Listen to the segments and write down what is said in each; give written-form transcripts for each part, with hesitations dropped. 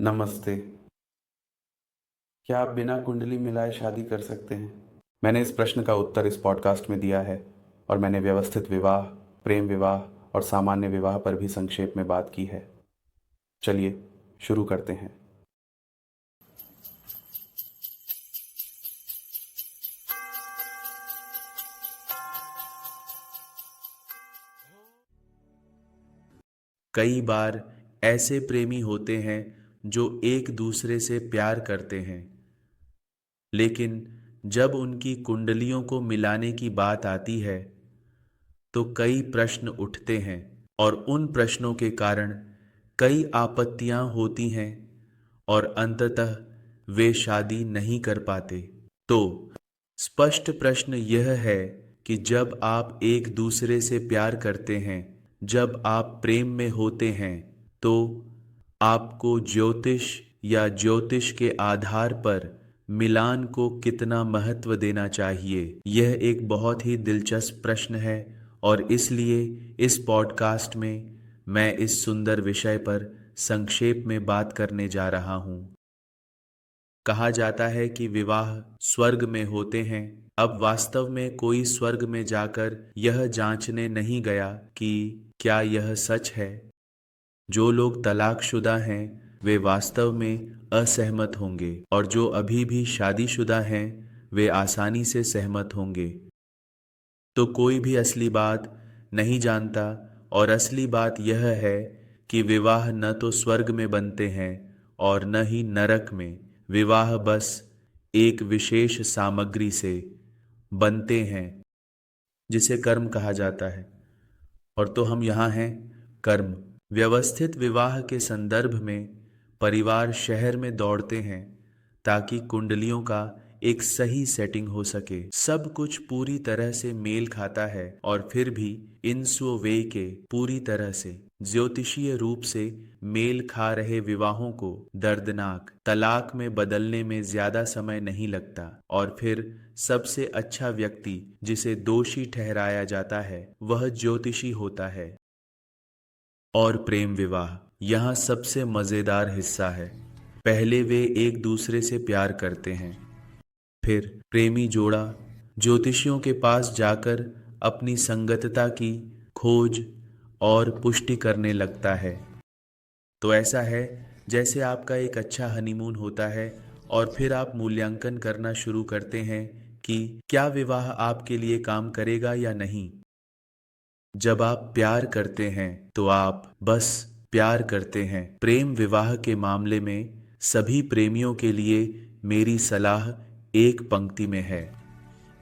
नमस्ते। क्या आप बिना कुंडली मिलाए शादी कर सकते हैं? मैंने इस प्रश्न का उत्तर इस पॉडकास्ट में दिया है और मैंने व्यवस्थित विवाह, प्रेम विवाह और सामान्य विवाह पर भी संक्षेप में बात की है। चलिए शुरू करते हैं। कई बार ऐसे प्रेमी होते हैं जो एक दूसरे से प्यार करते हैं, लेकिन जब उनकी कुंडलियों को मिलाने की बात आती है तो कई प्रश्न उठते हैं और उन प्रश्नों के कारण कई आपत्तियां होती हैं और अंततः वे शादी नहीं कर पाते। तो स्पष्ट प्रश्न यह है कि जब आप एक दूसरे से प्यार करते हैं, जब आप प्रेम में होते हैं, तो आपको ज्योतिष या ज्योतिष के आधार पर मिलान को कितना महत्व देना चाहिए? यह एक बहुत ही दिलचस्प प्रश्न है और इसलिए इस पॉडकास्ट में मैं इस सुंदर विषय पर संक्षेप में बात करने जा रहा हूं। कहा जाता है कि विवाह स्वर्ग में होते हैं। अब वास्तव में कोई स्वर्ग में जाकर यह जांचने नहीं गया कि क्या यह सच है। जो लोग तलाकशुदा हैं वे वास्तव में असहमत होंगे और जो अभी भी शादीशुदा हैं वे आसानी से सहमत होंगे। तो कोई भी असली बात नहीं जानता और असली बात यह है कि विवाह न तो स्वर्ग में बनते हैं और न ही नरक में। विवाह बस एक विशेष सामग्री से बनते हैं जिसे कर्म कहा जाता है। और तो हम यहाँ हैं कर्म। व्यवस्थित विवाह के संदर्भ में परिवार शहर में दौड़ते हैं ताकि कुंडलियों का एक सही सेटिंग हो सके। सब कुछ पूरी तरह से मेल खाता है और फिर भी इन सो वे के पूरी तरह से ज्योतिषीय रूप से मेल खा रहे विवाहों को दर्दनाक तलाक में बदलने में ज्यादा समय नहीं लगता और फिर सबसे अच्छा व्यक्ति जिसे दोषी ठहराया जाता है वह ज्योतिषी होता है। और प्रेम विवाह यहाँ सबसे मजेदार हिस्सा है। पहले वे एक दूसरे से प्यार करते हैं, फिर प्रेमी जोड़ा ज्योतिषियों के पास जाकर अपनी संगतता की खोज और पुष्टि करने लगता है। तो ऐसा है जैसे आपका एक अच्छा हनीमून होता है और फिर आप मूल्यांकन करना शुरू करते हैं कि क्या विवाह आपके लिए काम करेगा या नहीं। जब आप प्यार करते हैं तो आप बस प्यार करते हैं। प्रेम विवाह के मामले में सभी प्रेमियों के लिए मेरी सलाह एक पंक्ति में है।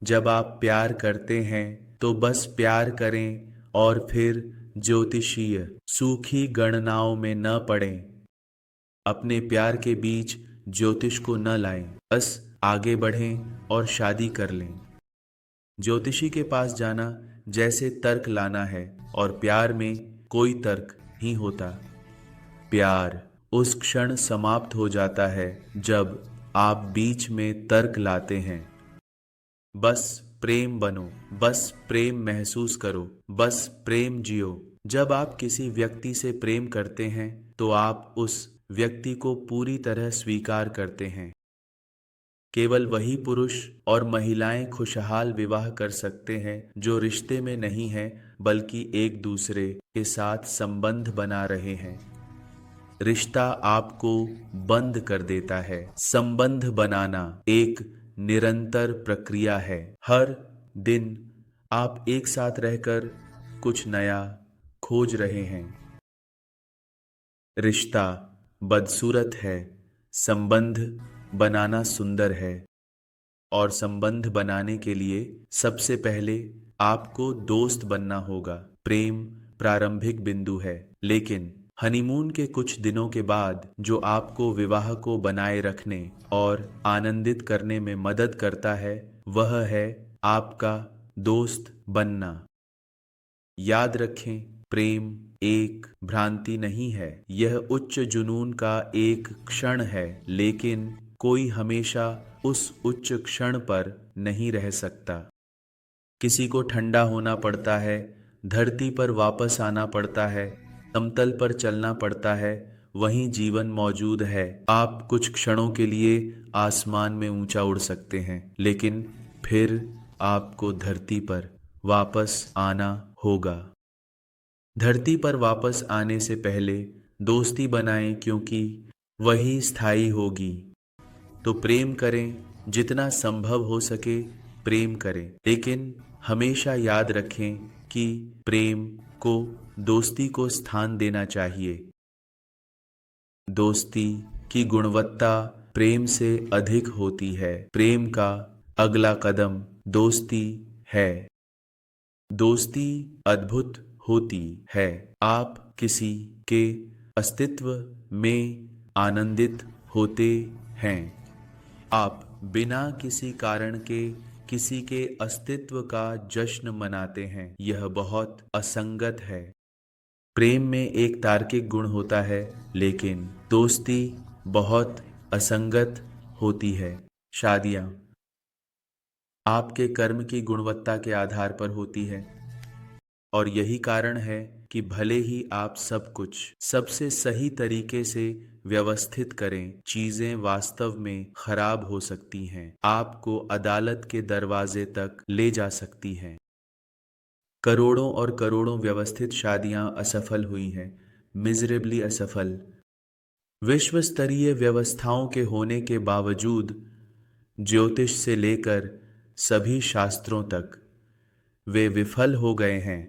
जब आप प्यार करते हैं तो बस प्यार करें और फिर ज्योतिषीय सूखी गणनाओं में न पड़ें। अपने प्यार के बीच ज्योतिष को न लाएं, बस आगे बढ़ें और शादी कर लें। ज्योतिषी के पास जाना जैसे तर्क लाना है और प्यार में कोई तर्क नहीं होता। प्यार उस क्षण समाप्त हो जाता है जब आप बीच में तर्क लाते हैं। बस प्रेम बनो, बस प्रेम महसूस करो, बस प्रेम जियो। जब आप किसी व्यक्ति से प्रेम करते हैं तो आप उस व्यक्ति को पूरी तरह स्वीकार करते हैं। केवल वही पुरुष और महिलाएं खुशहाल विवाह कर सकते हैं जो रिश्ते में नहीं हैं बल्कि एक दूसरे के साथ संबंध बना रहे हैं। रिश्ता आपको बंद कर देता है। संबंध बनाना एक निरंतर प्रक्रिया है। हर दिन आप एक साथ रहकर कुछ नया खोज रहे हैं। रिश्ता बदसूरत है, संबंध बनाना सुंदर है। और संबंध बनाने के लिए सबसे पहले आपको दोस्त बनना होगा। प्रेम प्रारंभिक बिंदु है, लेकिन हनीमून के कुछ दिनों के बाद जो आपको विवाह को बनाए रखने और आनंदित करने में मदद करता है वह है आपका दोस्त बनना। याद रखें, प्रेम एक भ्रांति नहीं है, यह उच्च जुनून का एक क्षण है, लेकिन कोई हमेशा उस उच्च क्षण पर नहीं रह सकता। किसी को ठंडा होना पड़ता है, धरती पर वापस आना पड़ता है, समतल पर चलना पड़ता है वहीं जीवन मौजूद है। आप कुछ क्षणों के लिए आसमान में ऊंचा उड़ सकते हैं, लेकिन फिर आपको धरती पर वापस आना होगा। धरती पर वापस आने से पहले दोस्ती बनाएं, क्योंकि वही स्थायी होगी। तो प्रेम करें, जितना संभव हो सके प्रेम करें, लेकिन हमेशा याद रखें कि प्रेम को दोस्ती को स्थान देना चाहिए। दोस्ती की गुणवत्ता प्रेम से अधिक होती है। प्रेम का अगला कदम दोस्ती है। दोस्ती अद्भुत होती है। आप किसी के अस्तित्व में आनंदित होते हैं। आप बिना किसी कारण के किसी के अस्तित्व का जश्न मनाते हैं। यह बहुत असंगत है। प्रेम में एक तार्किक गुण होता है, लेकिन दोस्ती बहुत असंगत होती है। शादियां आपके कर्म की गुणवत्ता के आधार पर होती है, और यही कारण है कि भले ही आप सब कुछ सबसे सही तरीके से व्यवस्थित करें, चीजें वास्तव में खराब हो सकती हैं, आपको अदालत के दरवाजे तक ले जा सकती हैं। करोड़ों और करोड़ों व्यवस्थित शादियां असफल हुई हैं, मिजरेबली असफल। विश्व स्तरीय व्यवस्थाओं के होने के बावजूद, ज्योतिष से लेकर सभी शास्त्रों तक, वे विफल हो गए हैं।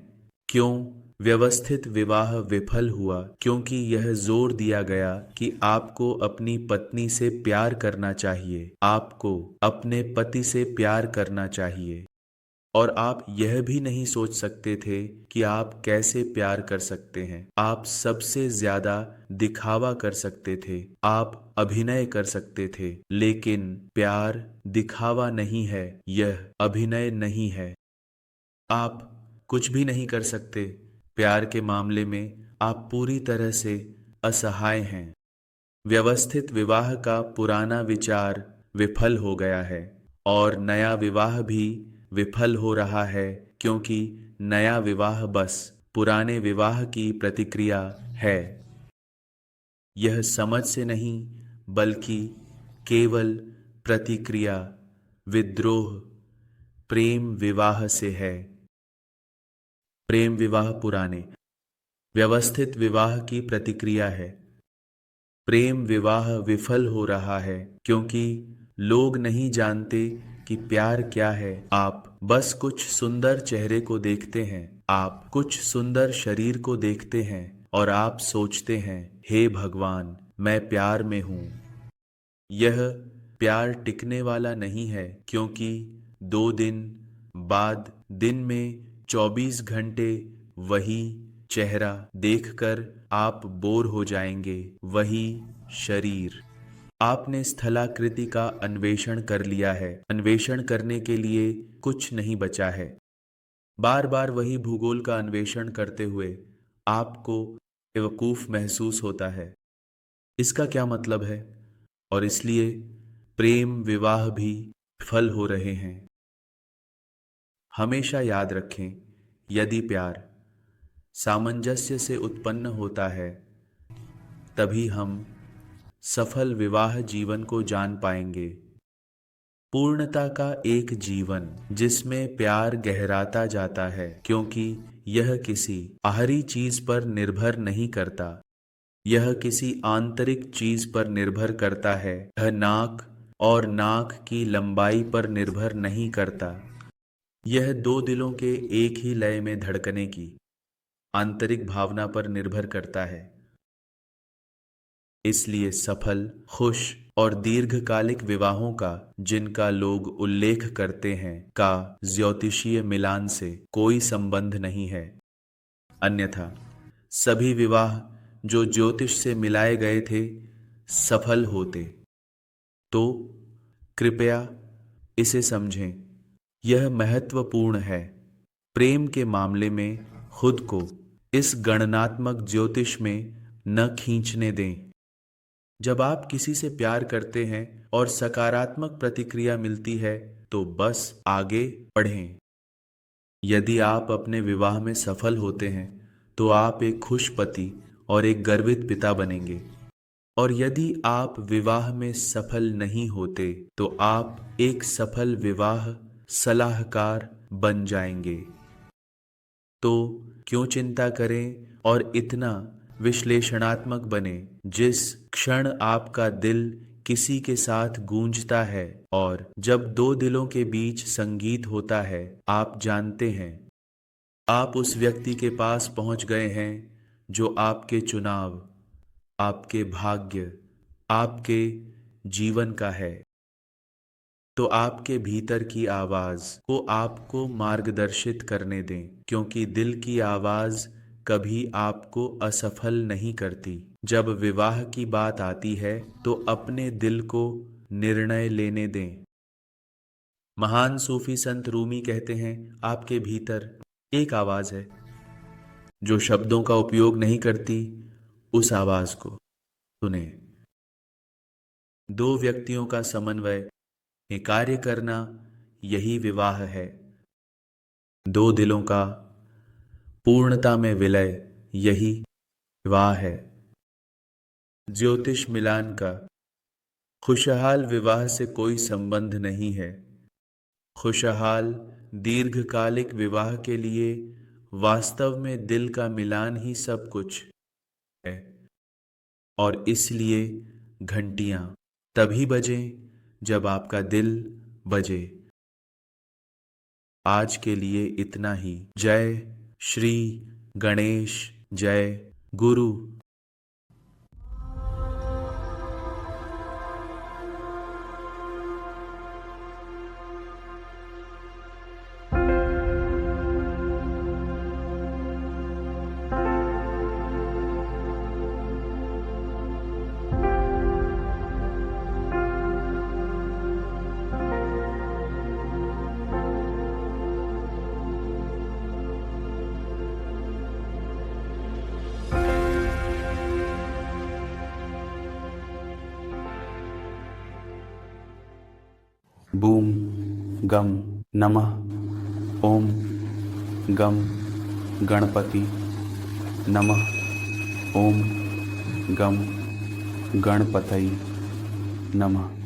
क्यों व्यवस्थित विवाह विफल हुआ? क्योंकि यह जोर दिया गया कि आपको अपनी पत्नी से प्यार करना चाहिए, आपको अपने पति से प्यार करना चाहिए, और आप यह भी नहीं सोच सकते थे कि आप कैसे प्यार कर सकते हैं। आप सबसे ज्यादा दिखावा कर सकते थे, आप अभिनय कर सकते थे, लेकिन प्यार दिखावा नहीं है, यह अभिनय नहीं है। आप कुछ भी नहीं कर सकते। प्यार के मामले में आप पूरी तरह से असहाय हैं। व्यवस्थित विवाह का पुराना विचार विफल हो गया है, और नया विवाह भी विफल हो रहा है, क्योंकि नया विवाह बस पुराने विवाह की प्रतिक्रिया है। यह समझ से नहीं, बल्कि केवल प्रतिक्रिया, विद्रोह प्रेम विवाह से है। प्रेम विवाह पुराने व्यवस्थित विवाह की प्रतिक्रिया है। प्रेम विवाह विफल हो रहा है क्योंकि लोग नहीं जानते कि प्यार क्या है। आप बस कुछ सुंदर चेहरे को देखते हैं, आप कुछ सुंदर शरीर को देखते हैं, और आप सोचते हैं, हे भगवान, मैं प्यार में हूं। यह प्यार टिकने वाला नहीं है, क्योंकि 2 दिन बाद दिन में 24 घंटे वही चेहरा देखकर आप बोर हो जाएंगे, वही शरीर। आपने स्थलाकृति का अन्वेषण कर लिया है। अन्वेषण करने के लिए कुछ नहीं बचा है। बार बार वही भूगोल का अन्वेषण करते हुए आपको बेवकूफ महसूस होता है। इसका क्या मतलब है? और इसलिए प्रेम विवाह भी विफल हो रहे हैं। हमेशा याद रखें, यदि प्यार सामंजस्य से उत्पन्न होता है, तभी हम सफल विवाह जीवन को जान पाएंगे। पूर्णता का एक जीवन जिसमें प्यार गहराता जाता है, क्योंकि यह किसी बाहरी चीज पर निर्भर नहीं करता, यह किसी आंतरिक चीज पर निर्भर करता है। यह नाक और नाक की लंबाई पर निर्भर नहीं करता। यह 2 दिलों के एक ही लय में धड़कने की आंतरिक भावना पर निर्भर करता है। इसलिए सफल, खुश और दीर्घकालिक विवाहों का, जिनका लोग उल्लेख करते हैं, का ज्योतिषीय मिलान से कोई संबंध नहीं है। अन्यथा सभी विवाह जो ज्योतिष से मिलाए गए थे सफल होते। तो कृपया इसे समझें, यह महत्वपूर्ण है। प्रेम के मामले में खुद को इस गणनात्मक ज्योतिष में न खींचने दें। जब आप किसी से प्यार करते हैं और सकारात्मक प्रतिक्रिया मिलती है, तो बस आगे बढ़ें। यदि आप अपने विवाह में सफल होते हैं, तो आप एक खुश पति और एक गर्वित पिता बनेंगे। और यदि आप विवाह में सफल नहीं होते तो आप एक सफल विवाह सलाहकार बन जाएंगे। तो क्यों चिंता करें और इतना विश्लेषणात्मक बने। जिस क्षण आपका दिल किसी के साथ गूंजता है और जब दो दिलों के बीच संगीत होता है, आप जानते हैं आप उस व्यक्ति के पास पहुंच गए हैं जो आपके चुनाव, आपके भाग्य, आपके जीवन का है। तो आपके भीतर की आवाज को आपको मार्गदर्शित करने दें, क्योंकि दिल की आवाज कभी आपको असफल नहीं करती। जब विवाह की बात आती है तो अपने दिल को निर्णय लेने दें। महान सूफी संत रूमी कहते हैं, आपके भीतर एक आवाज है जो शब्दों का उपयोग नहीं करती। उस आवाज को सुने। दो व्यक्तियों का समन्वय में कार्य करना, यही विवाह है। दो दिलों का पूर्णता में विलय, यही विवाह है। ज्योतिष मिलान का खुशहाल विवाह से कोई संबंध नहीं है। खुशहाल दीर्घकालिक विवाह के लिए वास्तव में दिल का मिलान ही सब कुछ है। और इसलिए घंटियां तभी बजें जब आपका दिल बजे। आज के लिए इतना ही। जय श्री गणेश, जय गुरु। बूम गम नमः ओम गम गणपति नमः ओम गम गणपतये नमः।